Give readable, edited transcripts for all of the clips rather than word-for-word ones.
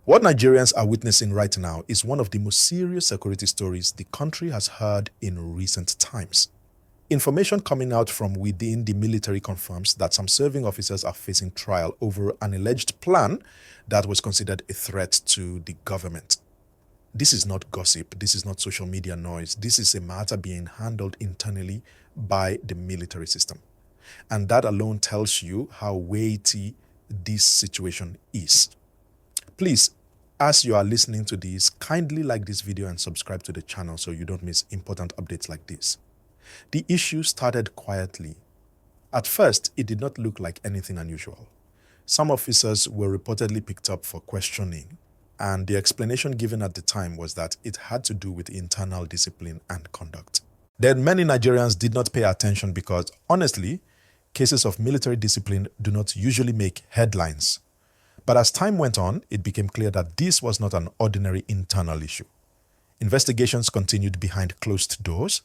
What Nigerians are witnessing right now is one of the most serious security stories the country has heard in recent times. Information coming out from within the military confirms that some serving officers are facing trial over an alleged plan that was considered a threat to the government. This is not gossip. This is not social media noise. This is a matter being handled internally by the military system. And that alone tells you how weighty this situation is. Please, as you are listening to this, kindly like this video and subscribe to the channel so you don't miss important updates like this. The issue started quietly. At first, it did not look like anything unusual. Some officers were reportedly picked up for questioning, and the explanation given at the time was that it had to do with internal discipline and conduct. Then many Nigerians did not pay attention because, honestly, cases of military discipline do not usually make headlines. But as time went on, it became clear that this was not an ordinary internal issue. Investigations continued behind closed doors,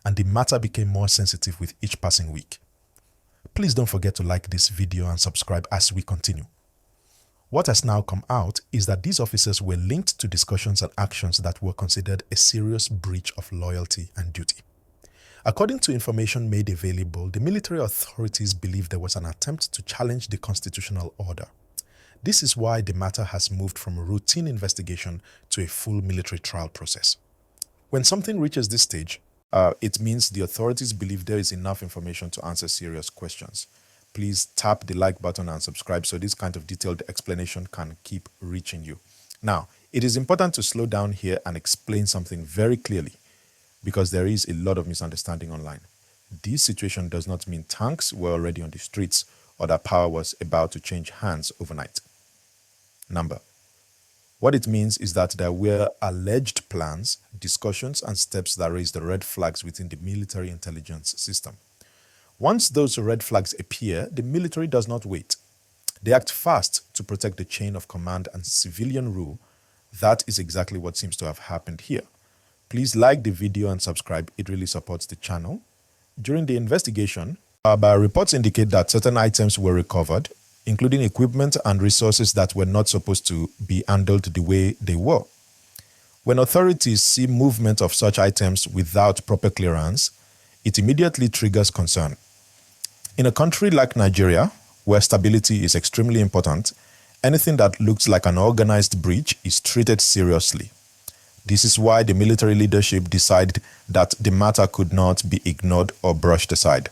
and the matter became more sensitive with each passing week. Please don't forget to like this video and subscribe as we continue. What has now come out is that these officers were linked to discussions and actions that were considered a serious breach of loyalty and duty. According to information made available, the military authorities believe there was an attempt to challenge the constitutional order. This is why the matter has moved from a routine investigation to a full military trial process. When something reaches this stage, it means the authorities believe there is enough information to answer serious questions. Please tap the like button and subscribe so this kind of detailed explanation can keep reaching you. Now, it is important to slow down here and explain something very clearly, because there is a lot of misunderstanding online. This situation does not mean tanks were already on the streets or that power was about to change hands overnight. What it means is that there were alleged plans, discussions, and steps that raised the red flags within the military intelligence system. Once those red flags appear, the military does not wait. They act fast to protect the chain of command and civilian rule. That is exactly what seems to have happened here. Please like the video and subscribe. It really supports the channel. During the investigation, reports indicate that certain items were recovered, including equipment and resources that were not supposed to be handled the way they were. When authorities see movement of such items without proper clearance, it immediately triggers concern. In a country like Nigeria, where stability is extremely important, anything that looks like an organized breach is treated seriously. This is why the military leadership decided that the matter could not be ignored or brushed aside.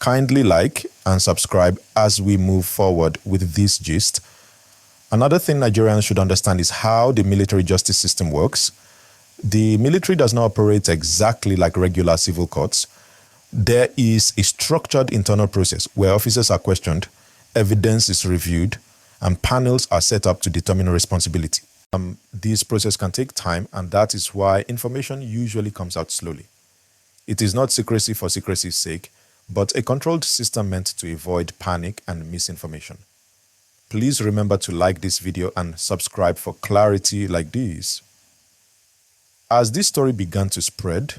Kindly like and subscribe as we move forward with this gist. Another thing Nigerians should understand is how the military justice system works. The military does not operate exactly like regular civil courts. There is a structured internal process where officers are questioned, evidence is reviewed, and panels are set up to determine responsibility. This process can take time, and that is why information usually comes out slowly. It is not secrecy for secrecy's sake, but a controlled system meant to avoid panic and misinformation. Please remember to like this video and subscribe for clarity like this. As this story began to spread,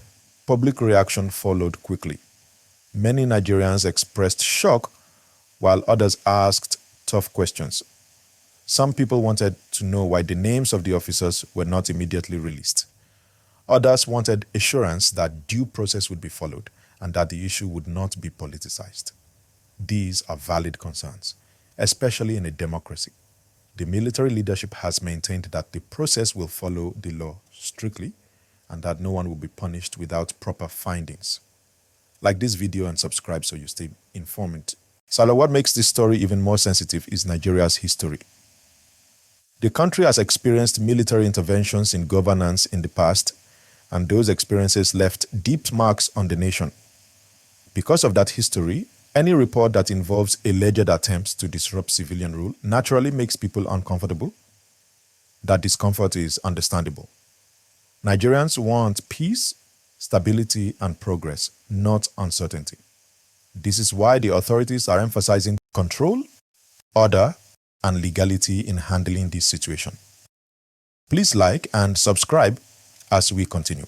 public reaction followed quickly. Many Nigerians expressed shock, while others asked tough questions. Some people wanted to know why the names of the officers were not immediately released. Others wanted assurance that due process would be followed and that the issue would not be politicized. These are valid concerns, especially in a democracy. The military leadership has maintained that the process will follow the law strictly and that no one will be punished without proper findings. Like this video and subscribe so you stay informed. Salo, what makes this story even more sensitive is Nigeria's history. The country has experienced military interventions in governance in the past, and those experiences left deep marks on the nation. Because of that history, any report that involves alleged attempts to disrupt civilian rule naturally makes people uncomfortable. That discomfort is understandable. Nigerians want peace, stability, and progress, not uncertainty. This is why the authorities are emphasizing control, order, and legality in handling this situation. Please like and subscribe as we continue.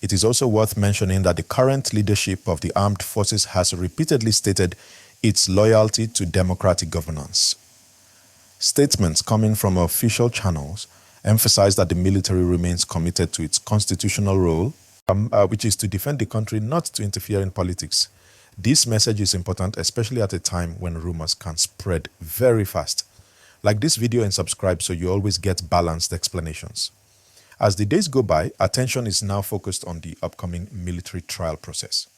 It is also worth mentioning that the current leadership of the armed forces has repeatedly stated its loyalty to democratic governance. Statements coming from official channels emphasize that the military remains committed to its constitutional role, which is to defend the country, not to interfere in politics. This message is important, especially at a time when rumors can spread very fast. Like this video and subscribe so you always get balanced explanations. As the days go by, attention is now focused on the upcoming military trial process.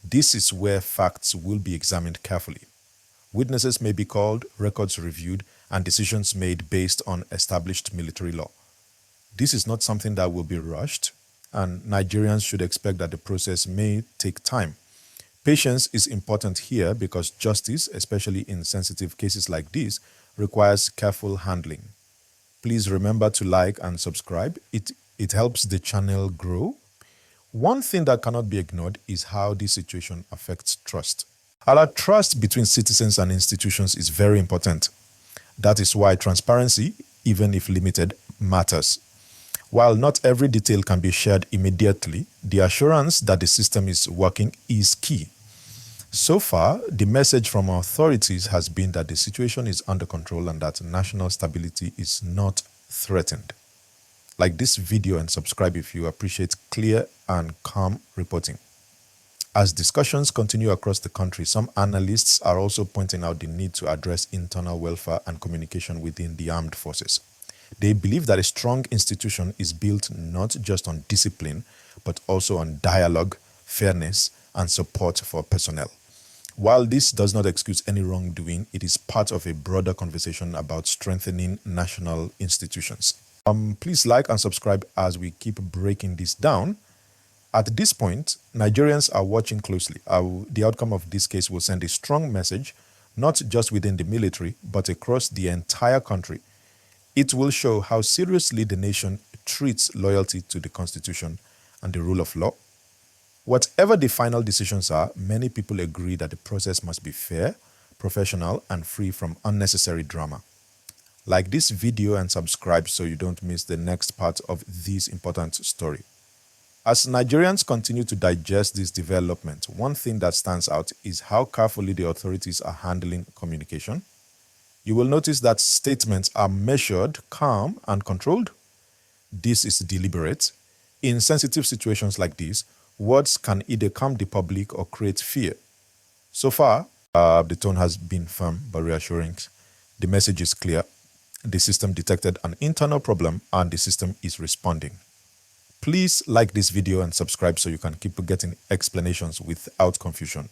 This is where facts will be examined carefully. Witnesses may be called, records reviewed, and decisions made based on established military law. This is not something that will be rushed, and Nigerians should expect that the process may take time. Patience is important here because justice, especially in sensitive cases like this, requires careful handling. Please remember to like and subscribe. It helps the channel grow. One thing that cannot be ignored is how this situation affects trust. Our trust between citizens and institutions is very important. That is why transparency, even if limited, matters. While not every detail can be shared immediately, the assurance that the system is working is key. So far, the message from authorities has been that the situation is under control and that national stability is not threatened. Like this video and subscribe if you appreciate clear and calm reporting. As discussions continue across the country, some analysts are also pointing out the need to address internal welfare and communication within the armed forces. They believe that a strong institution is built not just on discipline, but also on dialogue, fairness, and support for personnel. While this does not excuse any wrongdoing, it is part of a broader conversation about strengthening national institutions. Please like and subscribe as we keep breaking this down. At this point, Nigerians are watching closely. The outcome of this case will send a strong message, not just within the military, but across the entire country. It will show how seriously the nation treats loyalty to the Constitution and the rule of law. Whatever the final decisions are, many people agree that the process must be fair, professional, and free from unnecessary drama. Like this video and subscribe so you don't miss the next part of this important story. As Nigerians continue to digest this development, one thing that stands out is how carefully the authorities are handling communication. You will notice that statements are measured, calm, and controlled. This is deliberate. In sensitive situations like this, words can either calm the public or create fear. So far, the tone has been firm but reassuring. The message is clear. The system detected an internal problem and the system is responding. Please like this video and subscribe so you can keep getting explanations without confusion.